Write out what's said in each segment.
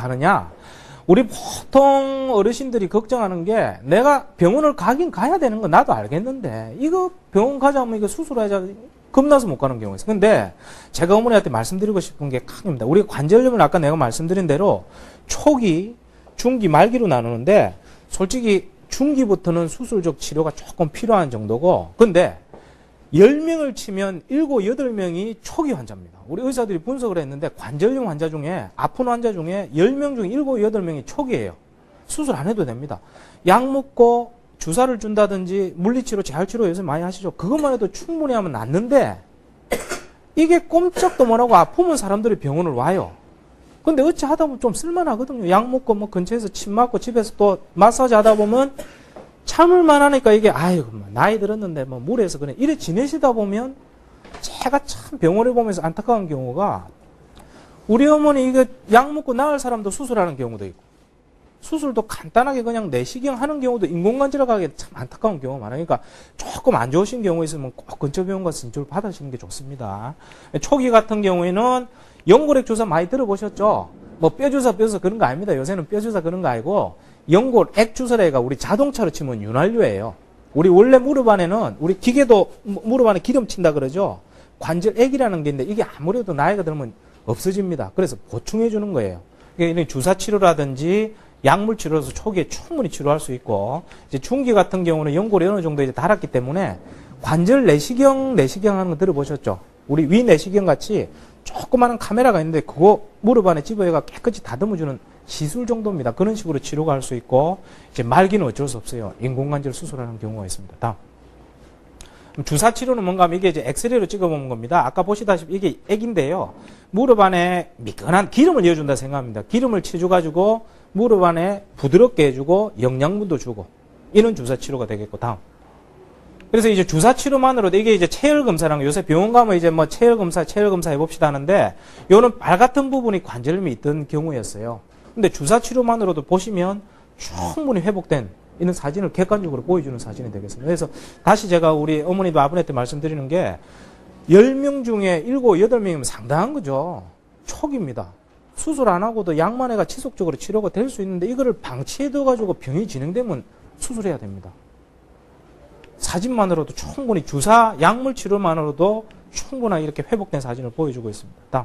하느냐? 우리 보통 어르신들이 걱정하는 게 내가 병원을 가긴 가야 되는 거 나도 알겠는데 이거 병원 가자면 이거 수술하자 겁나서 못 가는 경우가 있어요. 근데 제가 어머니한테 말씀드리고 싶은 게 칸입니다. 우리 관절염은 아까 내가 말씀드린 대로 초기, 중기, 말기로 나누는데 솔직히 중기부터는 수술적 치료가 조금 필요한 정도고 근데 10명을 치면 7, 8명이 초기 환자입니다. 우리 의사들이 분석을 했는데 관절염 환자 중에 아픈 환자 중에 10명 중에 7, 8명이 초기예요. 수술 안 해도 됩니다. 약 먹고 주사를 준다든지 물리치료, 재활치료 요새 많이 하시죠. 그것만 해도 충분히 하면 낫는데 이게 꼼짝도 못하고 아프면 사람들이 병원을 와요. 근데 어찌 하다 보면 좀 쓸만하거든요. 약 먹고 뭐 근처에서 침 맞고 집에서 또 마사지 하다 보면 참을만 하니까 이게 아이고 나이 들었는데 뭐 무리해서 그래 이래 지내시다 보면 제가 참 병원에 보면서 안타까운 경우가 우리 어머니 이거 약 먹고 나을 사람도 수술하는 경우도 있고 수술도 간단하게 그냥 내시경 하는 경우도 인공관절하고 하기 참 안타까운 경우가 많아요. 그러니까 조금 안 좋으신 경우 있으면 꼭 근처 병원 가서 진료를 받으시는 게 좋습니다. 초기 같은 경우에는 연골액 주사 많이 들어보셨죠? 뭐 뼈주사 그런 거 아닙니다. 요새는 뼈주사 그런 거 아니고 연골액 주사래가 우리 자동차로 치면 윤활유예요. 우리 원래 무릎 안에는 우리 기계도 무릎 안에 기름 친다 그러죠. 관절액이라는 게 있는데 이게 아무래도 나이가 들면 없어집니다. 그래서 보충해 주는 거예요. 그러니까 주사 치료라든지 약물 치료로서 초기에 충분히 치료할 수 있고 이제 중기 같은 경우는 연골이 어느 정도 이제 닳았기 때문에 관절 내시경 하는 거 들어보셨죠? 우리 위 내시경 같이 조그마한 카메라가 있는데 그거 무릎 안에 집어가 깨끗이 다듬어주는 시술 정도입니다. 그런 식으로 치료가 할 수 있고 이제 말기는 어쩔 수 없어요. 인공관절 수술하는 경우가 있습니다. 다음. 주사 치료는 뭔가 하면 이게 이제 엑스레이로 찍어보는 겁니다. 아까 보시다시피 이게 액인데요. 무릎 안에 미끈한 기름을 이어준다 생각합니다. 기름을 치줘가지고 무릎 안에 부드럽게 해주고 영양분도 주고 이런 주사 치료가 되겠고 다음. 그래서 이제 주사 치료만으로도 이게 이제 체열 검사랑 요새 병원 가면 이제 뭐 체열 검사 해봅시다 하는데 요는 발 같은 부분이 관절염이 있던 경우였어요. 근데 주사 치료만으로도 보시면 충분히 회복된 이런 사진을 객관적으로 보여주는 사진이 되겠습니다. 그래서 다시 제가 우리 어머니도 아버님한테 말씀드리는 게 10명 중에 7, 8명이면 상당한 거죠. 초기입니다. 수술 안 하고도 약만 해가 지속적으로 치료가 될 수 있는데 이거를 방치해둬가지고 병이 진행되면 수술해야 됩니다. 사진만으로도 충분히 주사, 약물 치료만으로도 충분하게 이렇게 회복된 사진을 보여주고 있습니다. 다음.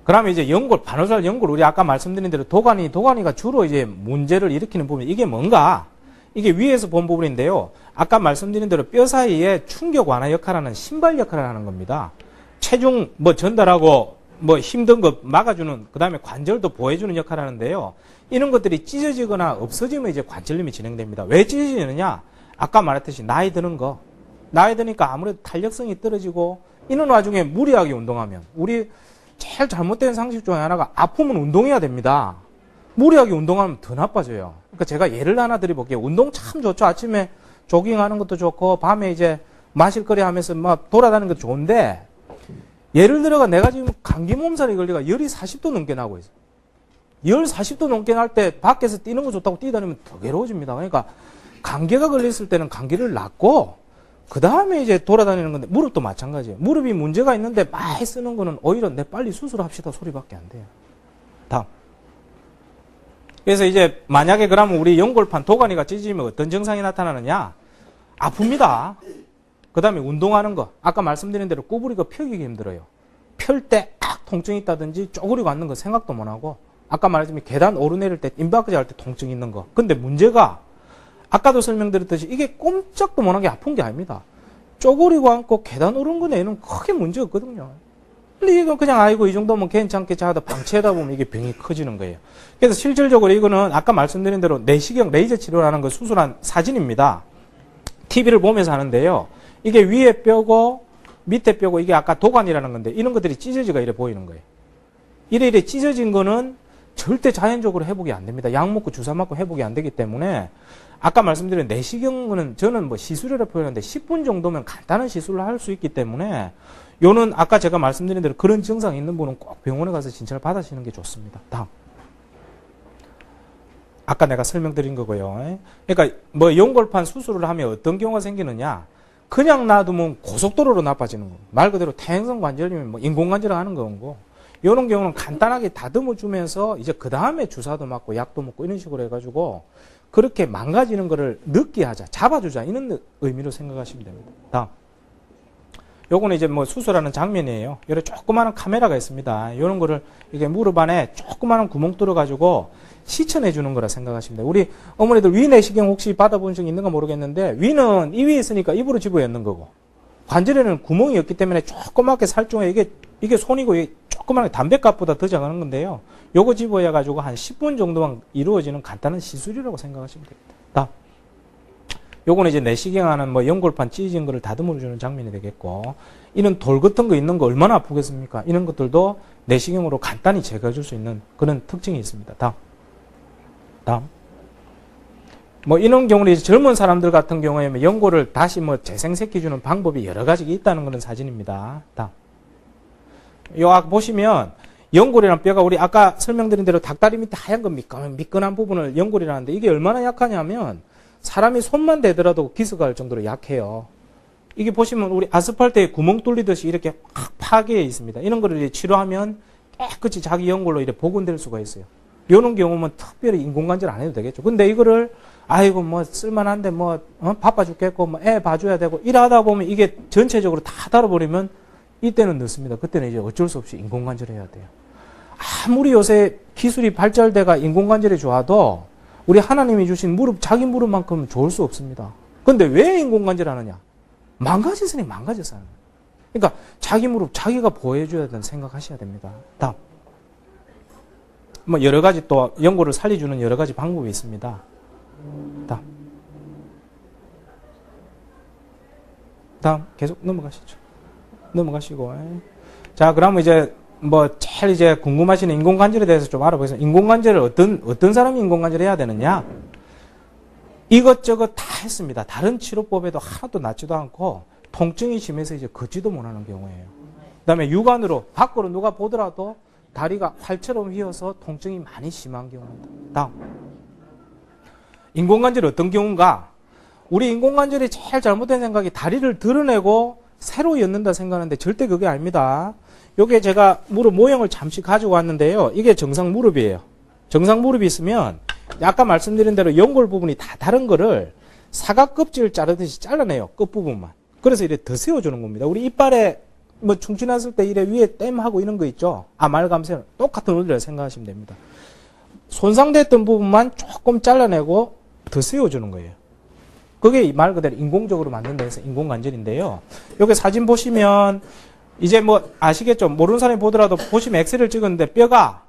그러면 이제 연골, 반월살 연골, 우리 아까 말씀드린 대로 도가니가 주로 이제 문제를 일으키는 부분, 이게 뭔가? 이게 위에서 본 부분인데요. 아까 말씀드린 대로 뼈 사이에 충격 완화 역할을 하는 신발 역할을 하는 겁니다. 체중 뭐 전달하고 뭐 힘든 거 막아주는, 그 다음에 관절도 보호해주는 역할을 하는데요. 이런 것들이 찢어지거나 없어지면 이제 관절염이 진행됩니다. 왜 찢어지느냐? 아까 말했듯이 나이 드는 거. 나이 드니까 아무래도 탄력성이 떨어지고, 이런 와중에 무리하게 운동하면, 우리 제일 잘못된 상식 중에 하나가 아프면 운동해야 됩니다. 무리하게 운동하면 더 나빠져요. 그러니까 제가 예를 하나 드려볼게요. 운동 참 좋죠. 아침에 조깅하는 것도 좋고 밤에 이제 마실거리 하면서 막 돌아다니는 것도 좋은데 예를 들어가 내가 지금 감기 몸살이 걸리가 열이 40도 넘게 나고 있어요. 열 40도 넘게 날 때 밖에서 뛰는 거 좋다고 뛰다니면 더 괴로워집니다. 그러니까 감기가 걸렸을 때는 감기를 낫고 그 다음에 이제 돌아다니는 건데 무릎도 마찬가지예요. 무릎이 문제가 있는데 많이 쓰는 거는 오히려 내 빨리 수술합시다 소리밖에 안 돼요. 다음. 그래서 이제 만약에 그러면 우리 연골판 도가니가 찢어지면 어떤 증상이 나타나느냐? 아픕니다. 그 다음에 운동하는 거. 아까 말씀드린 대로 구부리고 펴기가 힘들어요. 펼 때 딱 통증이 있다든지 쪼그리고 앉는 거 생각도 못하고 아까 말했지만 계단 오르내릴 때 임박까지 할 때 통증 있는 거. 근데 문제가 아까도 설명드렸듯이 이게 꼼짝도 못하게 아픈 게 아닙니다. 쪼그리고 앉고 계단 오른 거 내는 크게 문제 없거든요. 근데 이거 그냥 아이고 이 정도면 괜찮겠지 하다 방치하다 보면 이게 병이 커지는 거예요. 그래서 실질적으로 이거는 아까 말씀드린 대로 내시경 레이저 치료라는 거 수술한 사진입니다. TV를 보면서 하는데요. 이게 위에 뼈고 밑에 뼈고 이게 아까 도관이라는 건데 이런 것들이 찢어지가 이래 보이는 거예요. 이래 찢어진 거는 절대 자연적으로 회복이 안 됩니다. 약 먹고 주사 맞고 회복이 안 되기 때문에 아까 말씀드린 내시경은 저는 뭐 시술이라고 표현하는데 10분 정도면 간단한 시술을 할 수 있기 때문에 요는 아까 제가 말씀드린 대로 그런 증상이 있는 분은 꼭 병원에 가서 진찰을 받으시는 게 좋습니다. 다음. 아까 내가 설명드린 거고요. 그러니까 뭐 연골판 수술을 하면 어떤 경우가 생기느냐? 그냥 놔두면 고속도로로 나빠지는 거. 말 그대로 퇴행성 관절염이 뭐 인공관절을 하는 거고. 이런 경우는 간단하게 다듬어 주면서 이제 그 다음에 주사도 맞고 약도 먹고 이런 식으로 해가지고 그렇게 망가지는 거를 늦게 하자, 잡아주자 이런 의미로 생각하시면 됩니다. 다음. 요거는 이제 뭐 수술하는 장면이에요. 여기 조그마한 카메라가 있습니다. 이런 거를 이게 무릎 안에 조그마한 구멍 뚫어가지고 시천해 주는 거라 생각하시면 돼요. 우리 어머니들 위 내시경 혹시 받아본 적 있는가 모르겠는데 위는 이 위에 있으니까 입으로 집어넣는 거고 관절에는 구멍이 없기 때문에 조그맣게 살중에 이게 손이고 이게 조그맣게 담배값보다 더 작은 건데요. 요거 집어야 가지고 한 10분 정도만 이루어지는 간단한 시술이라고 생각하시면 됩니다. 다음. 요거는 이제 내시경하는 뭐 연골판 찢어진 거를 다듬어 주는 장면이 되겠고 이런 돌 같은 거 있는 거 얼마나 아프겠습니까? 이런 것들도 내시경으로 간단히 제거해 줄 수 있는 그런 특징이 있습니다. 다음. 뭐 이런 경우는 이제 젊은 사람들 같은 경우에 연골을 다시 뭐 재생시켜 주는 방법이 여러 가지 있다는 그런 사진입니다. 다음. 요 아까 보시면 연골이란 뼈가 우리 아까 설명드린 대로 닭다리 밑에 하얀 거 미끈한 부분을 연골이라는데 이게 얼마나 약하냐면 사람이 손만 대더라도 기스가 할 정도로 약해요. 이게 보시면 우리 아스팔트에 구멍 뚫리듯이 이렇게 확 파괴해 있습니다. 이런 거를 이제 치료하면 깨끗이 자기 연골로 이렇게 복원될 수가 있어요. 이런 경우면 특별히 인공관절 안 해도 되겠죠. 근데 이거를 아이고 뭐 쓸만한데 뭐 바빠 죽겠고 뭐 애 봐줘야 되고 이러다 보면 이게 전체적으로 다 달아버리면 이때는 늦습니다. 그때는 이제 어쩔 수 없이 인공관절 해야 돼요. 아무리 요새 기술이 발달돼가 인공관절이 좋아도 우리 하나님이 주신 무릎, 자기 무릎만큼 좋을 수 없습니다. 근데 왜 인공관절 하느냐? 망가졌으니 망가졌어요. 그러니까 자기 무릎, 자기가 보호해줘야 된다는 생각하셔야 됩니다. 다음. 뭐 여러 가지 또 연골을 살려주는 여러 가지 방법이 있습니다. 다음 계속 넘어가시고. 자, 그러면 이제 뭐 제일 이제 궁금하시는 인공관절에 대해서 좀 알아보겠습니다. 인공관절을 어떤 사람이 인공관절 해야 되느냐? 이것저것 다 했습니다. 다른 치료법에도 하나도 낫지도 않고 통증이 심해서 이제 걷지도 못하는 경우예요. 그다음에 육안으로 밖으로 누가 보더라도 다리가 활처럼 휘어서 통증이 많이 심한 경우입니다. 다음. 인공관절이 어떤 경우인가? 우리 인공관절이 제일 잘못된 생각이 다리를 드러내고 새로 엮는다 생각하는데 절대 그게 아닙니다. 요게 제가 무릎 모형을 잠시 가지고 왔는데요. 이게 정상 무릎이에요. 정상 무릎이 있으면 아까 말씀드린 대로 연골 부분이 다 다른 거를 사각 껍질을 자르듯이 잘라내요. 끝부분만. 그래서 이렇게 더 세워주는 겁니다. 우리 이빨에 뭐 충치났을 때 이래 위에 땜하고 이런 거 있죠. 아말감세 똑같은 원리라 생각하시면 됩니다. 손상됐던 부분만 조금 잘라내고 더 세워주는 거예요. 그게 말 그대로 인공적으로 만든다 해서 인공관절인데요. 여기 사진 보시면 이제 뭐 아시겠죠? 모르는 사람이 보더라도 보시면 엑스레이를 찍었는데 뼈가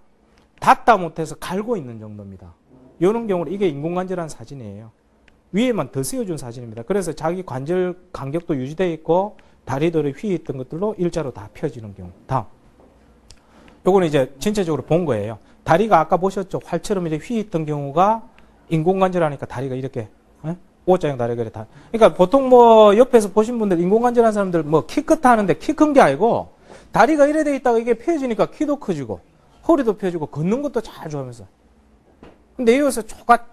닿다 못해서 갈고 있는 정도입니다. 이런 경우는 이게 인공관절한 사진이에요. 위에만 더 세워준 사진입니다. 그래서 자기 관절 간격도 유지되어 있고 다리들이 휘어 있던 것들로 일자로 다 펴지는 경우. 다음. 요거는 이제 전체적으로 본 거예요. 다리가 아까 보셨죠? 활처럼 이렇게 휘어 있던 경우가 인공관절 하니까 다리가 이렇게 O자형 다리가 이렇게 다. 그러니까 보통 뭐 옆에서 보신 분들 인공관절 하는 사람들 뭐 키 크다 하는데 키 큰 게 아니고 다리가 이래 돼 있다가 이게 펴지니까 키도 커지고 허리도 펴지고 걷는 것도 잘 좋아하면서. 근데 여기서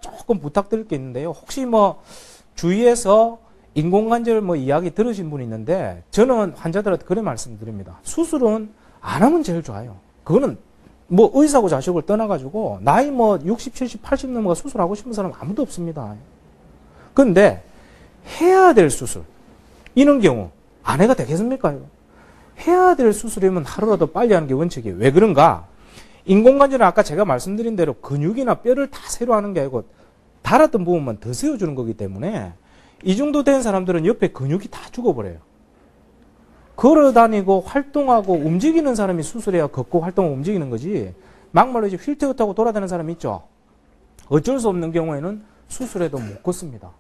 조금 부탁드릴 게 있는데요. 혹시 뭐 주위에서 인공관절 뭐 이야기 들으신 분이 있는데 저는 환자들한테 그런 말씀드립니다. 수술은 안 하면 제일 좋아요. 그거는 뭐 의사고 자식을 떠나가지고 나이 뭐 60, 70, 80 넘어가 수술하고 싶은 사람 아무도 없습니다. 근데 해야 될 수술 이런 경우 안 해가 되겠습니까? 해야 될 수술이면 하루라도 빨리 하는 게 원칙이에요. 왜 그런가? 인공관절은 아까 제가 말씀드린 대로 근육이나 뼈를 다 새로 하는 게 아니고 달았던 부분만 더 세워주는 거기 때문에 이 정도 된 사람들은 옆에 근육이 다 죽어버려요. 걸어다니고 활동하고 움직이는 사람이 수술해야 걷고 활동하고 움직이는 거지 막말로 이제 휠체어 타고 돌아다니는 사람 있죠. 어쩔 수 없는 경우에는 수술해도 못 걷습니다.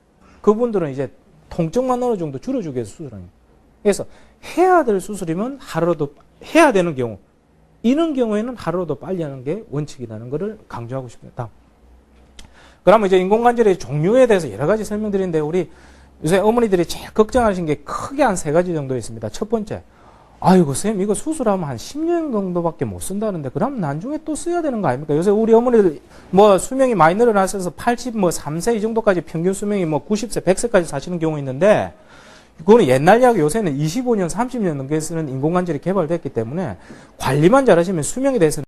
그분들은 이제 통증만 어느 정도 줄여주기 위해서 수술하는 거예요. 그래서 해야 될 수술이면 하루라도 해야 되는 경우 이런 경우에는 하루라도 빨리 하는 게 원칙이라는 것을 강조하고 싶습니다. 그러면 이제 인공관절의 종류에 대해서 여러 가지 설명드리는데 우리 요새 어머니들이 제일 걱정하시는 게 크게 한 3가지 정도 있습니다. 첫 번째, 아이고 선생님 이거 수술하면 한 10년 정도밖에 못 쓴다는데 그럼 나중에 또 써야 되는 거 아닙니까? 요새 우리 어머니들 뭐 수명이 많이 늘어나셔서 80, 뭐 3세 이 정도까지 평균 수명이 뭐 90세, 100세까지 사시는 경우 있는데 그거는 옛날 이야기, 요새는 25년, 30년 넘게 쓰는 인공관절이 개발됐기 때문에 관리만 잘하시면 수명에 대해서는